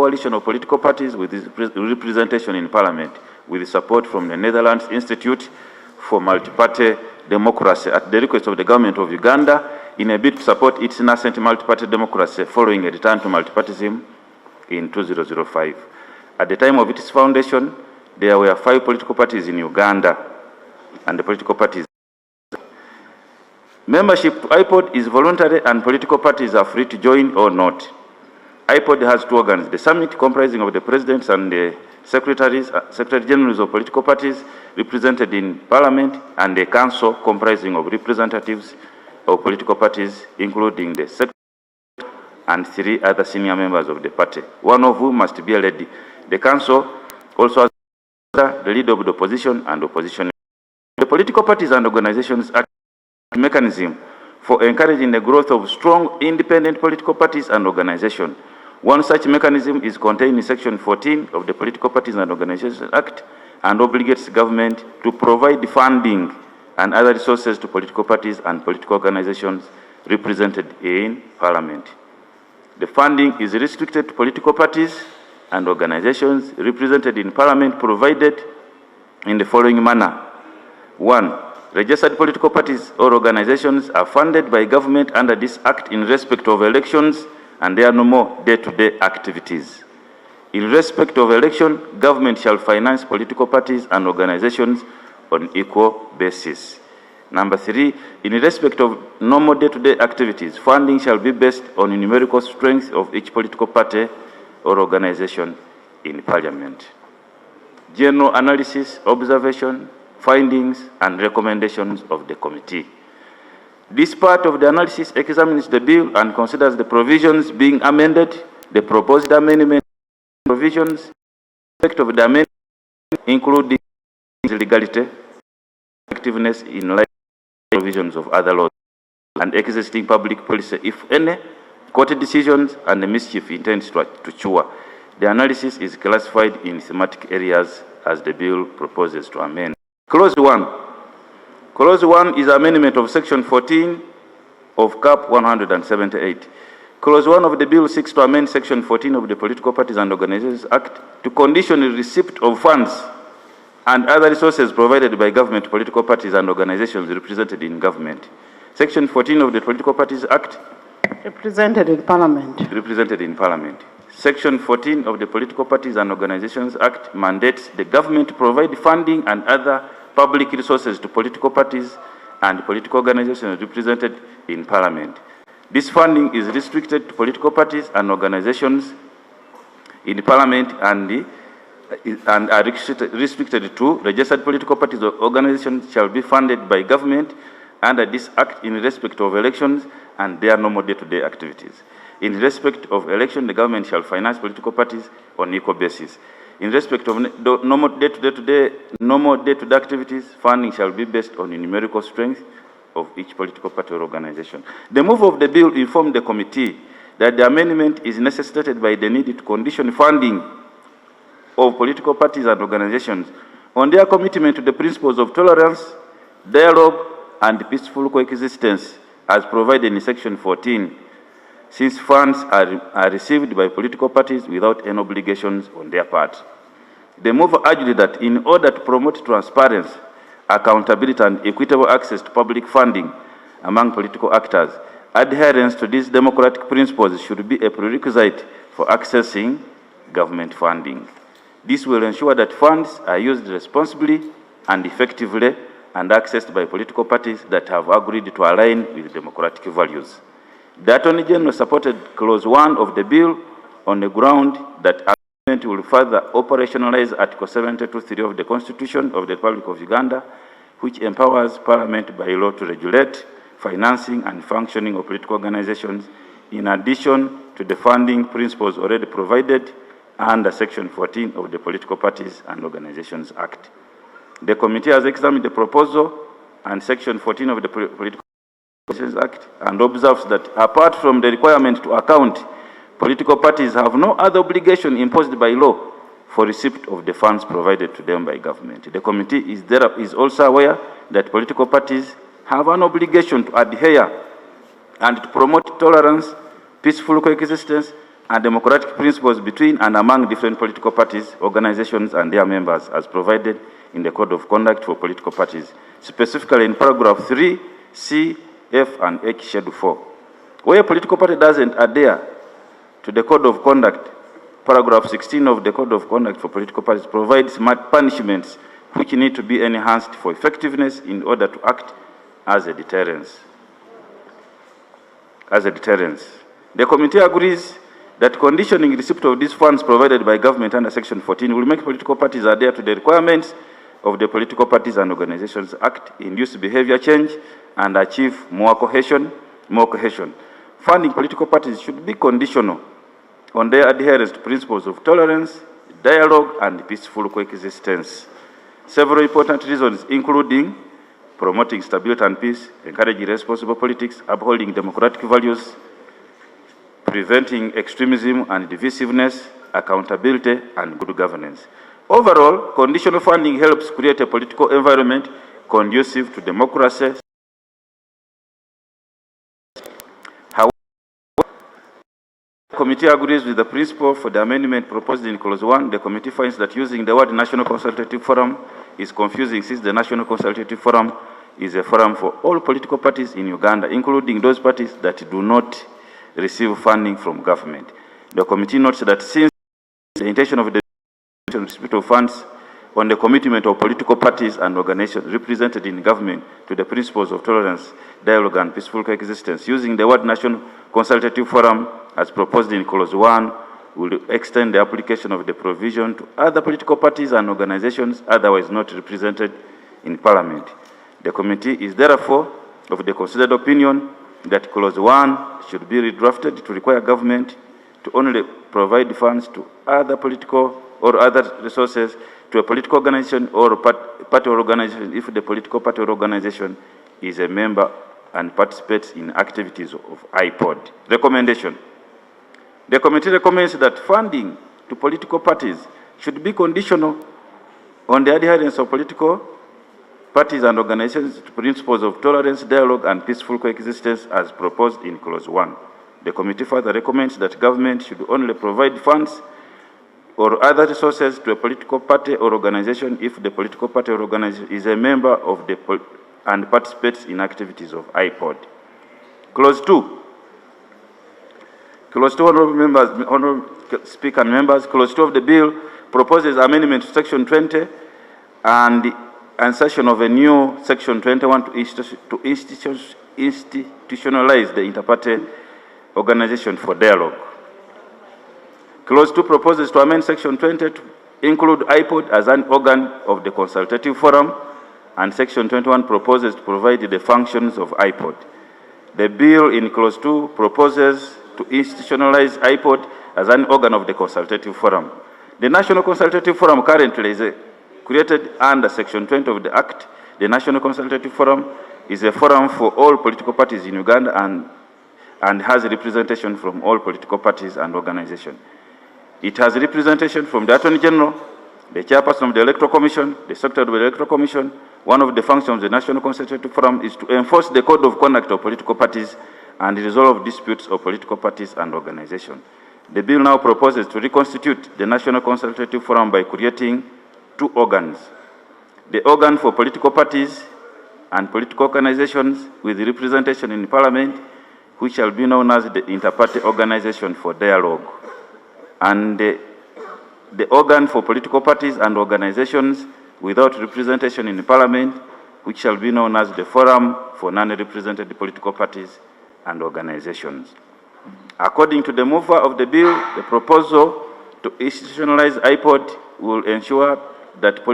coalition of political parties with representation in Parliament, with support from the Netherlands Institute for Multi-Party Democracy at the request of the government of Uganda in a bid to support its nascent multi-party democracy following a return to multipartyism in 2005. At the time of its foundation, there were 5 political parties in Uganda, and the political parties. Membership to IPOD is voluntary, and political parties are free to join or not. IPOD has 2 organs: the summit, comprising of the presidents and the secretary generals of political parties represented in Parliament, and a council comprising of representatives of political parties, including the secretary and 3 other senior members of the party, one of whom must be a lady. The council also has the leader of the opposition and opposition. The Political Parties and Organizations Act mechanism for encouraging the growth of strong independent political parties and organizations. One such mechanism is contained in Section 14 of the Political Parties and Organizations Act and obligates government to provide funding and other resources to political parties and political organizations represented in Parliament. The funding is restricted to political parties and organizations represented in Parliament, provided in the following manner. 1. Registered political parties or organizations are funded by government under this Act in respect of elections and their normal day-to-day activities. In respect of election, government shall finance political parties and organizations on equal basis. Number 3, in respect of normal day-to-day activities, funding shall be based on the numerical strength of each political party or organization in Parliament. General analysis, observation, findings, and recommendations of the committee. This part of the analysis examines the bill and considers the provisions being amended, the proposed amendment provisions, effect of the amendment, including legality, effectiveness in line with provisions of other laws, and existing public policy, if any, court decisions, and the mischief intends to cure. The analysis is classified in thematic areas as the bill proposes to amend. Clause 1. Clause 1 is amendment of Section 14 of Cap 178. Clause 1 of the bill seeks to amend Section 14 of the Political Parties and Organizations Act to condition the receipt of funds and other resources provided by government to political parties and organizations represented in government. Section 14 of the Political Parties Act. Represented in Parliament. Represented in Parliament. Section 14 of the Political Parties and Organizations Act mandates the government to provide funding and other public resources to political parties and political organizations represented in Parliament. This funding is restricted to political parties and organizations in Parliament and are restricted to registered political parties or organizations shall be funded by government under this Act in respect of elections and their normal day-to-day activities. In respect of election, the government shall finance political parties on equal basis. In respect of normal day-to-day activities, funding shall be based on the numerical strength of each political party or organization. The move of the bill informed the committee that the amendment is necessitated by the need to condition funding of political parties and organizations on their commitment to the principles of tolerance, dialogue, and peaceful coexistence as provided in Section 14, since funds are received by political parties without any obligations on their part. The move argued that in order to promote transparency, accountability, and equitable access to public funding among political actors, adherence to these democratic principles should be a prerequisite for accessing government funding. This will ensure that funds are used responsibly and effectively and accessed by political parties that have agreed to align with democratic values. The Attorney General supported Clause 1 of the bill on the ground that amendment will further operationalize Article 72(3) of the Constitution of the Republic of Uganda, which empowers Parliament by law to regulate financing and functioning of political organizations, in addition to the funding principles already provided under Section 14 of the Political Parties and Organizations Act. The committee has examined the proposal and Section 14 of the Political Organizations Act and observes that apart from the requirement to account, political parties have no other obligation imposed by law for receipt of the funds provided to them by government. The committee is also aware that political parties have an obligation to adhere and to promote tolerance, peaceful coexistence, and democratic principles between and among different political parties, organizations, and their members, as provided in the Code of Conduct for Political Parties, specifically in paragraph 3, C, F, and H, Schedule 4. Where a political party doesn't adhere to the Code of Conduct, paragraph 16 of the Code of Conduct for Political Parties provides punishments which need to be enhanced for effectiveness in order to act as a deterrence. The committee agrees that conditioning receipt of these funds provided by government under Section 14 will make political parties adhere to the requirements of the Political Parties and Organizations Act, induce behavior change, and achieve more cohesion. Funding political parties should be conditional on their adherence to principles of tolerance, dialogue, and peaceful coexistence. Several important reasons, including promoting stability and peace, encouraging responsible politics, upholding democratic values, preventing extremism and divisiveness, accountability, and good governance. Overall, conditional funding helps create a political environment conducive to democracy. However, the committee agrees with the principle for the amendment proposed in Clause 1. The committee finds that using the word National Consultative Forum is confusing, since the National Consultative Forum is a forum for all political parties in Uganda, including those parties that do not receive funding from government. The committee notes that since the intention of the receipt of funds on the commitment of political parties and organizations represented in government to the principles of tolerance, dialogue, and peaceful coexistence, using the word National Consultative Forum as proposed in Clause 1 will extend the application of the provision to other political parties and organizations otherwise not represented in Parliament. The committee is therefore of the considered opinion that Clause 1 should be redrafted to require government to only provide funds to other political or other resources to a political organization or party or organization if the political party or organization is a member and participates in activities of IPOD. Recommendation. The committee recommends that funding to political parties should be conditional on the adherence of political parties and organizations to principles of tolerance, dialogue, and peaceful coexistence as proposed in Clause 1. The committee further recommends that government should only provide funds or other resources to a political party or organization if the political party or organization is a member of the and participates in activities of IPOD. Clause 2. Clause 2, Honourable Speaker and members, Clause 2 of the bill proposes amendment to Section 20 and the insertion of a new Section 21 to institutionalize the inter-party organization for dialogue. Clause 2 proposes to amend Section 20 to include IPOD as an organ of the Consultative Forum, and Section 21 proposes to provide the functions of IPOD. The bill in Clause 2 proposes to institutionalize IPOD as an organ of the Consultative Forum. The National Consultative Forum currently is created under Section 20 of the Act. The National Consultative Forum is a forum for all political parties in Uganda and has representation from all political parties and organizations. It has representation from the Attorney General, the Chairperson of the Electoral Commission, the Secretary of the Electoral Commission. One of the functions of the National Consultative Forum is to enforce the Code of Conduct of political parties and resolve disputes of political parties and organizations. The bill now proposes to reconstitute the National Consultative Forum by creating two organs: the organ for political parties and political organizations with representation in Parliament, which shall be known as the Inter-Party Organization for Dialogue, and the organ for political parties and organizations without representation in Parliament, which shall be known as the Forum for Non-Represented Political Parties and Organizations. According to the mover of the bill, the proposal to institutionalize IPOD will ensure that